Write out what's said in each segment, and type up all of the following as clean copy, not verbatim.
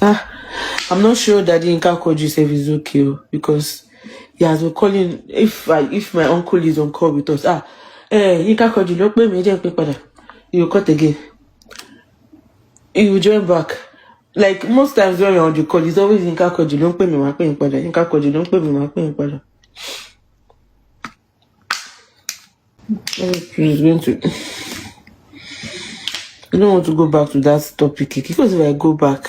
I'm not sure that Yinka Quadri self is okay because he has been calling. If my uncle is on call with us, Yinka Quadri ló pè mí jẹ́ pé padà. He will cut again. He will join back. Like most times when you're on the call, it's always Yinka Quadri ló pè mí máa pè yín padà. Yinka Quadri ló pè mí máa pè yín padà. He's going to. I don't want to go back to that topic because if I go back.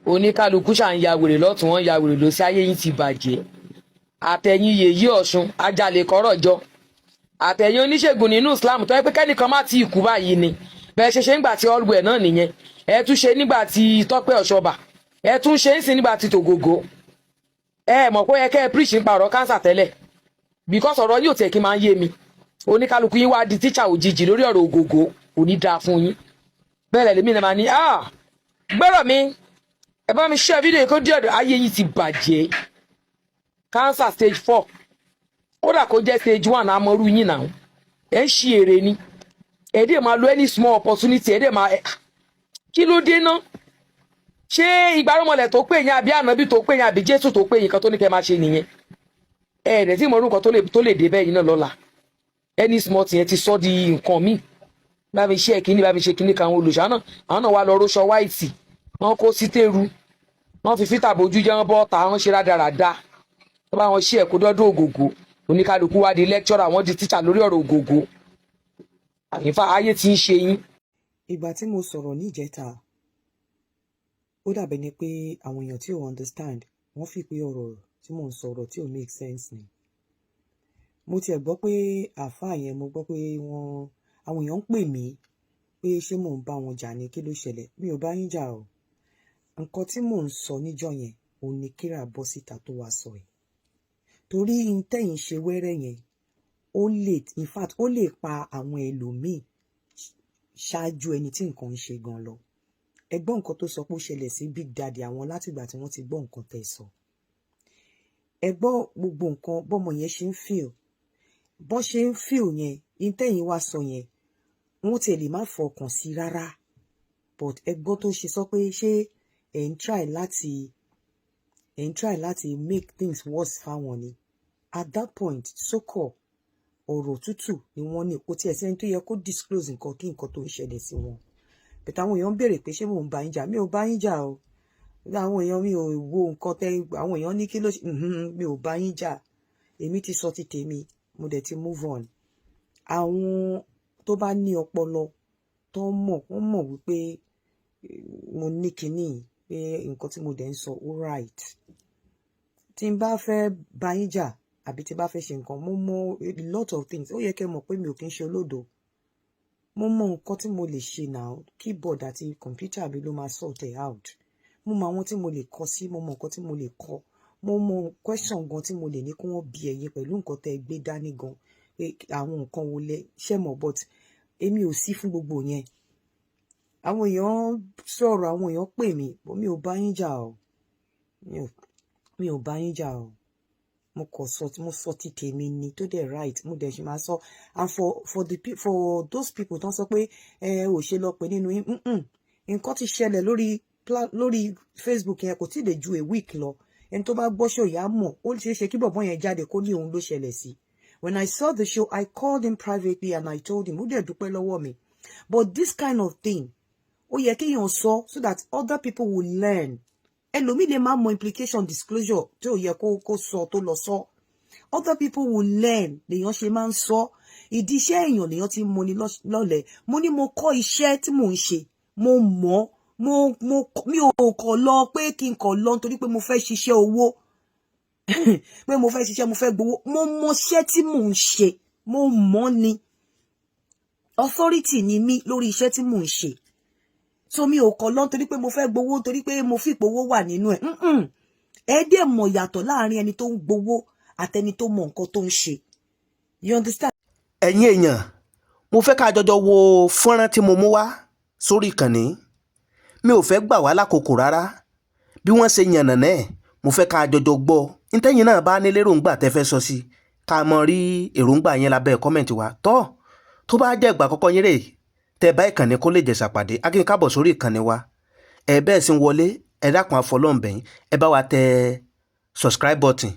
Oníkálukú ṣà ń ya wèrè lọ́tún wọn ya wèrè lọ sí ayé yín ti bàjẹ́ àtẹ̀yìn yèyí Ọ̀ṣun ajalè kọ́rọ̀ jọ àtẹ̀yìn oníṣègùn nínú Islam tó yẹ pé kẹ́nìkan má ti kú báyìí ni bẹ́ẹ̀ ṣe nígbà tí Allwell náà nìyẹn ẹ tún ṣe nígbà tí Tọ́pẹ́ Ọ̀ṣọ́bà ẹ tún ṣe ń sìn nígbà tí Tògògó ẹ mọ̀ pé ó yẹ kẹ́ ẹ preach nípa ọ̀rọ̀ kánsà tẹ́lẹ̀ because ọ̀rọ̀ yóò tẹ̀ kí máa ń yé mi oníkálukú yín wá di tíṣà òjijì lórí ọ̀rọ̀ Ògògó kò ní dáa fún yín bẹ́ẹ̀ lẹ́mí ni màá ní gbọ́rọ̀ mi ẹ bá mi share fídíò kó díẹ̀ ayé yìí ti bàjẹ́ cancer stage 4 kódà kó jẹ́ stage 1 àmọ́rú yín náà ẹ̀ ń ṣe èrè ni ẹ̀ dẹ̀ máa lo any small opportunity ẹ̀ dẹ̀ máa kí ló dé náà ṣé ìgbàrúmọlẹ̀ tó pè yín àbí ànábì tó pè yín àbí Jésù tó pè yín kan tó ní kẹ́ máa ṣe nìyẹn ẹ̀ dẹ̀ tí mo rú nǹkan tó lè dé bẹ́ẹ̀ yín náà lọ́la any small thing ẹ ti sọ di nǹkan míì bá mi ṣe kíní bá mi ṣe kíní kan olùṣàánà àwọn náà wà lọ róṣọ white wọn kó sí tẹ́rù wọn fi fítà bójú jẹ́ wọn bọ́ ta wọn ṣe rádaràda wọn bá wọn ṣe ẹ̀kọ́ dọ́dún Ògògó oníkálukú wá di lecturer wọn di teacher lórí ọ̀rọ̀ Ògògó àyínfà ayé tí ń ṣe yín. Ìgbà tí mo sọ̀rọ̀ ní ìjẹta ó dàbẹ̀ ni pé àwọn èèyàn tí ò understand wọ́n fi pé ọ̀rọ̀ tí mò ń sọ̀rọ̀ tí ò make sense ni mo tiẹ̀ gbọ́ pé àáfàá yẹn mo gbọ́ pé àwọn èèyàn ń pè mí pé ṣé mò ń bá wọn jà ní kí ló ṣẹlẹ̀ mi ò bá yín jà o nǹkan tí mò ń sọ níjọ́ yẹn òun ni kíra bọ́ síta tó wá sọ ẹ̀ torí intẹ́yìn ṣe wẹ́rẹ́ yẹn in fact ó lè pa àwọn ẹlòmíì ṣáájú ẹni tí nǹkan ń ṣe gan lọ ẹ gbọ́ nǹkan tó sọ pé ó ṣẹlẹ̀ sí Big Daddy àwọn látìgbà tí wọ́n ti gbọ́ nǹkan tẹ́ sọ ẹ gbọ́ gbogbo nǹkan bọ́mọ yẹn ṣe ń feel bọ́ ṣe ń feel yẹn intẹ́yìn wá sọ yẹn wọ́n tiẹ̀ lè má fọkàn sí rárá but ẹ gbọ́ tó ṣe sọ pé ṣé ẹ̀ ń try láti make things worse fáwọn ni at that point sókọ̀ ọ̀rọ̀ tútù ni wọ́n ní kò tiẹ̀ sẹ́ni tó yẹ kó disclose nǹkan kí nǹkan tó ń ṣẹlẹ̀ sí wọn but àwọn èèyàn ń béèrè pé ṣé mò ń bá yín jà mi ò bá yín jà o àwọn èèyàn mi ò wo nǹkan tẹ àwọn èèyàn ní kí ló mi ò bá yín jà èmi ti sọ ti tèmi mo dẹ̀ ti move on àwọn tó bá ní ọpọlọ tó mọ̀ wọ́n mọ̀ wípé mo ní kinní pé nǹkan tí mo dẹ̀ ń sọ all right tí n bá fẹ́ bá yín jà àbí tí n bá fẹ́ ṣe nǹkan mo mọ̀ a lot of things ó yẹ kẹ́ mọ̀ pé mi ò kí ń ṣe olódo mo mọ̀ nǹkan tí mo lè ṣe now keyboard àti computer mi ló máa sort it out mo mọ̀ àwọn tí mo lè kọ sí mo mọ̀ nǹkan tí mo lè kọ mo mọ̀ question gan tí mo lè ní kí wọ́n bi ẹ̀yin pẹ̀lú nǹkan tẹ́ gbé dání gan pé àwọn nǹkan wo lẹ ṣe mọ̀ but èmi ò sí fún gbogbo yẹn àwọn èèyàn sọ̀rọ̀ àwọn èèyàn pè mí mi ò bá yín jà o mi ò bá yín jà o mo sọ ti tèmi ni tó dẹ̀ right mo dẹ̀ ṣe máa sọ and for those people tó ń sọ pé ò ṣe lọ pé nínú yín nǹkan ti ṣẹlẹ̀ lórí Facebook yẹn kò tí ì lè ju a week lọ ẹni tó bá gbọ́ show yà á mọ̀ ó ṣeé ṣe kí bọ̀bọ́ yẹn jáde kó ní òun ló ṣẹlẹ̀ sí when I saw the show I called him privately and I told him ó dẹ̀ dúpẹ́ lọ́wọ́ mi but this kind of thing ó yẹ kéèyàn sọ so that other people will learn ẹlòmíì lè máa mọ implication disclosure tí ò yẹ kó sọ tó lọ sọ other people will learn lèèyàn ṣe máa ń sọ ìdí iṣẹ́ èèyàn lèèyàn ti mọ ní lọ́lẹ̀ mo ní mo kọ́ iṣẹ́ tí mò ń ṣe mo mọ̀ mi ò kọ̀ lọ pé kí n kọ̀ lọ nítorí pé mo fẹ́ ṣiṣẹ́ owó pé mo fẹ́ ṣiṣẹ́ mo fẹ́ gbowó mo mọ iṣẹ́ tí mò ń ṣe mo mọ̀ ni authority ni mí lórí iṣẹ́ tí mò ń ṣe so mi ò kọ̀ lọ nítorí pé mo fẹ́ gbowó nítorí pé mo fi ìpowó wà nínú ẹ̀ ẹ dẹ̀ mọ̀ yàtọ̀ láàrin ẹni tó ń gbowó àtẹni tó mọ nǹkan tó ń ṣe you understand. ẹ̀yin èèyàn mo fẹ́ ká jọjọ wo fọ́nrán tí mo mú wá sórí ìkànnì mi ò fẹ́ gbà wá lákòókò rárá bí wọ́n ṣe yànnàná ẹ̀ mo fẹ́ ká jọjọ gbọ́ ntẹ́yìn náà bá ní lérògbà tẹ́ fẹ́ sọ sí ká mọ rí èròǹgbà yẹn lábẹ́ kọ́mẹ̀ntì wa tó bá jẹ́ ìgbà àkọ́kọ́ yín rè tẹ́ bá ìkànnì Kó Lè Jẹ̀sà pàdé akínkà káàbọ̀ sórí ìkànnì wa ẹ bẹ́ẹ̀ sì ń wọlé ẹ dákun àfọlọ́ǹbẹ̀yìn ẹ bá wa tẹ subscribe button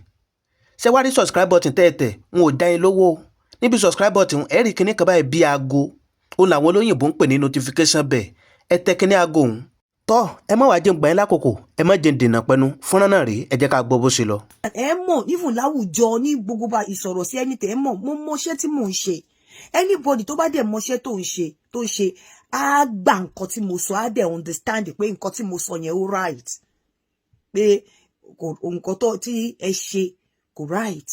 ṣé wá rí subscribe button tẹ́ẹ̀tẹ̀ n ò dá yín lówó níbi subscribe button ẹ rí kíní kan báyìí bí aago òun làwọn olóyìnbó ń pè ní notification bell ẹ tẹ kíní aago òun tọ́ ẹ má wàá jẹun gbà yín lákòókò ẹ má jẹun dènà pẹnu fúnra náà rèé ẹ jẹ́ ká gbọ́ bó ṣe lọ. ẹ mọ̀ even láwùjọ ní gbogbo bá ìsọ̀rọ̀ sí ẹni tẹ̀ ẹ mọ̀ mo mọṣẹ́ tí mò ń ṣe anybody tó bá dẹ̀ mọṣẹ́ tó ń ṣe á gbà nǹkan tí mo sọ á dẹ̀ understand pé nǹkan tí mo sọ yẹn ó right pé nǹkan tó tí ẹ ṣe kò right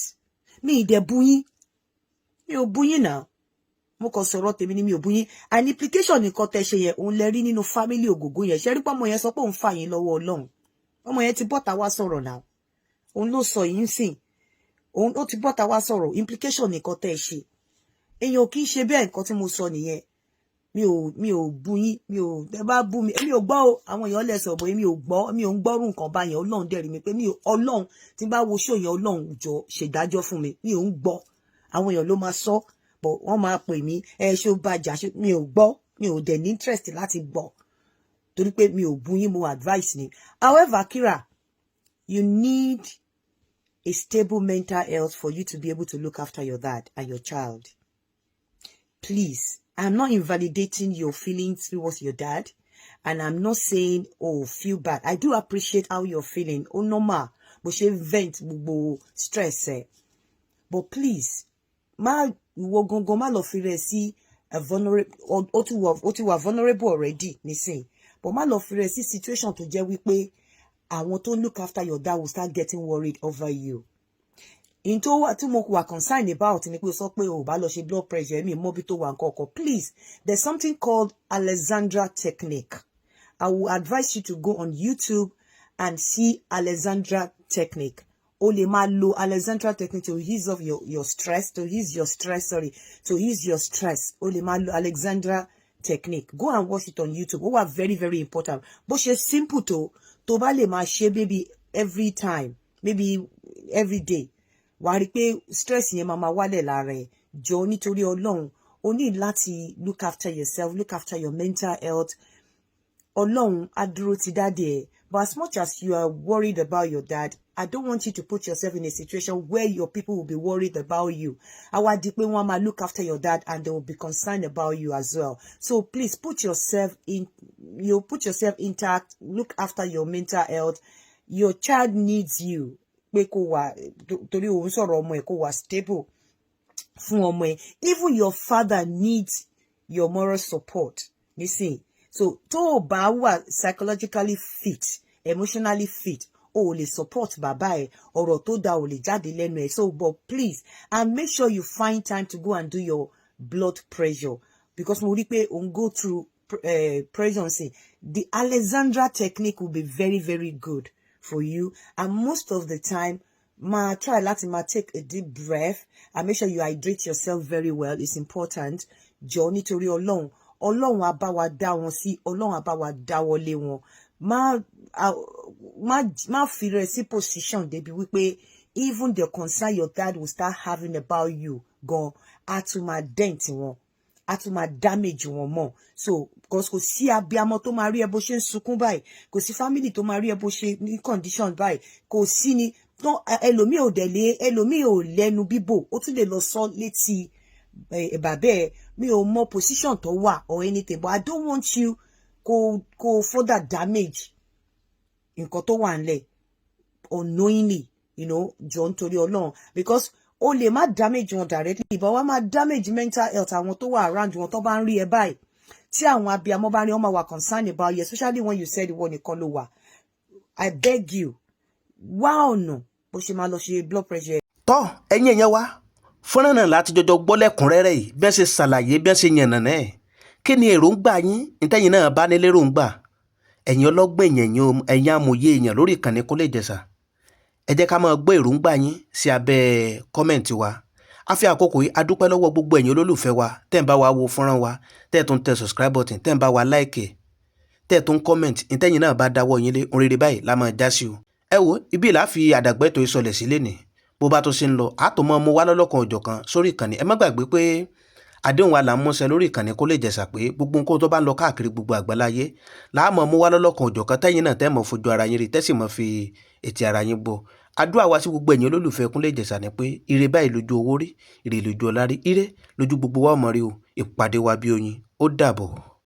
mi ìdẹ̀ buyín mi ò buyín náà mo kàn sọ̀rọ̀ tèmi ni mi ò buyín an implication nǹkan tẹ́ ṣe yẹn òun lẹ rí nínú family Ògògó yẹn ṣe rí pé ọmọ yẹn sọ pé òun fà yín lọ́wọ́ Ọlọ́run ọmọ yẹn ti bọ́ta wá sọ̀rọ̀ náà òun ló sọ yìí ń sìn òun ó ti bọ́ta wá sọ̀rọ̀ implication nǹkan tẹ́ ṣe èèyàn kì í ṣe bẹ́ẹ̀ nǹkan tí mo sọ nìyẹn mi ò bú yín mi ò tẹ bá bú mi mi ò gbọ́ o àwọn èèyàn lẹ̀ sọ̀rọ̀ bóyá mi ò ń gbọ́rù nǹkan báyẹn Ọlọ́run dẹ̀ rí mi pé Ọlọ́run tí bá wo ṣó yẹn Ọlọ́run jọ ṣèdájọ́ fún mi mi ò ń gbọ́ àwọn èèyàn ló máa sọ bọ̀ wọ́n máa pè mí ṣó bàjá mi ò gbọ́ mi ò dẹ̀ ní interest láti gbọ́ torí pé mi ò bú yín mo advice ni however Kira you need a stable mental health for you to be able to look after your dad and your child. Please, I'm not invalidating your feelings towards your dad, and I'm not saying, oh, feel bad. I do appreciate how you're feeling. Oh, normal. But she vent gbogbo stress. But please, ma lọ fi rẹ̀ sí a vulnerable, ó ti wà vulnerable already, nisin. But ma lọ fi rẹ̀ sí situation tó jẹ́ wípé àwọn tó look after your dad will start getting worried over you. In tí mo wà concerned about ni pé sọ pé o bá lọ ṣe blood pressure mi mọ bí tó wà nǹkan. Please, there's something called Alexandra technique. I will advise you to go on YouTube and see Alexandra technique. O lè máa lo Alexandra technique to ease off your stress, to ease your stress. O lè máa lo Alexandra technique. Go and watch it on YouTube. Ó wà very, very important. Bó ṣe simple tó bá lè máa ṣe maybe every time, maybe every day. Wàá rí pé stress yẹn máa wálẹ̀ lára ẹ̀ jọ nítorí Ọlọ́run o ní láti look after yourself, look after your mental health. Ọlọ́run á dúró ti dáàdì ẹ̀. But as much as you are worried about your dad, I don't want you to put yourself in a situation where your people will be worried about you. Àwa di pé wọ́n máa look after your dad and they will be concerned about you as well. So please put yourself intact, look after your mental health. Your child needs you. Pé kó wà torí òun sọ̀rọ̀ ọmọ ẹ̀ kó wà stable fún ọmọ ẹ̀. Even your father needs your moral support. Listen, so tó o bá wà psychologically fit, emotionally fit, o lè support bàbá ẹ̀, ọ̀rọ̀ tó dáa ò lè jáde lẹ́nu ẹ̀. So but please, and make sure you find time to go and do your blood pressure because mo rí pé òun go through pressure. The Alexandra technique will be very, very good for you, and most of the time try take a deep breath and make sure you hydrate yourself very well. It's important. Jọ̀ọ́ nítorí Ọlọ́run á bá wa dá wọn sí, Ọlọ́run á bá wa dáwọ́lé wọn. Má fi rẹ̀ sí position débi wípé even the concern your dad will start having about you gan á tún máa dent wọn, á tún máa damage wọn mọ́. So because kò sí abiyamọ tó máa rí ẹ bó ṣe ń sunkún báyìí, kò sí family tó máa rí ẹ bó ṣe ní condition báyìí, kò sí ni ẹlòmíì ò lẹ́nu bíbò, ó tún lè lọ sọ létí bàbá ẹ. Mi ò mọ position tó wà or anything, but I don't want you kó further damage nǹkan tó wà nílẹ̀ unknowingly, jọ̀ọ́ nítorí Ọlọ́run, because o lè má damage wọn directly, but wọ́n máa damage mental health àwọn tó wà around wọn tó bá ń rí ẹ báyìí. Tí àwọn abiyamọ bá rí wọn máa wà concerned about you, especially when you said ìwọ nìkan ló wà. I beg you, wá ọ̀nà bó ṣe máa lọ ṣe blood pressure. tọ́ ẹ̀yin èèyàn wa fọ́nrán náà láti jọjọ gbọ́ lẹ́kùnrẹ́rẹ́ yìí bí wọ́n ṣe ṣàlàyé bí wọ́n ṣe yànnàná ẹ̀. Kí ni èròǹgbà yín nítẹ̀yìn náà bá ní léròǹgbà? Ẹ̀yin ọlọ́gbọ́n ẹ̀yin amòye èèyàn lórí ìkànnì Kó Lè Jẹ̀sà, ẹ jẹ́ ká máa gbọ́ èròǹgbà yín sí abẹ́ kọ́mẹ̀ǹtì wa. A fi àkókò yìí adúpẹ́ lọ́wọ́ gbogbo ẹ̀yin olólùfẹ́ wa tẹ́ ń bá wa wo fọ́nrán wa, tẹ́ ẹ̀ tún tẹ subscribe button, tẹ́ ń bá wa like, tẹ́ ẹ̀ tún comment. Nítẹ̀yìn náà bá dáwọ́ yín lé oríire báyìí la máa já sí o. Ẹ wo ibi ìlà fi àdàgbẹ́tò ìsọlẹ̀ sílé ni bó bá tó ṣe ń lọ àtòmọ́ mo wá lọ́lọ́kan òjọ̀kan sórí ìkànnì. Ẹ má gbàgbé pé àdéhùn wa là ń múṣẹ lórí ìkànnì Kúnlé Ìjẹ̀ṣà pé gbogbo nǹkan tó bá ń lọ káàkiri gbogbo àgbáláyé láàmú mú wá lọ́lọ́kan òjọ̀kan tẹ́yìn náà tẹ́ mọ̀ fojú ara yín rí tẹ́sì mọ̀ fi ètí ara yín gbọ́. Àdúrà wa sí gbogbo ẹ̀yin olólùfẹ́ Kúnlé Ìjẹ̀ṣà ni pé ire báyìí lójú owó rí, ire lójú ọlá rí, ire lójú gbogbo wa ọmọ rí o. Ìpàdé wa bí oyin ó dàbọ̀.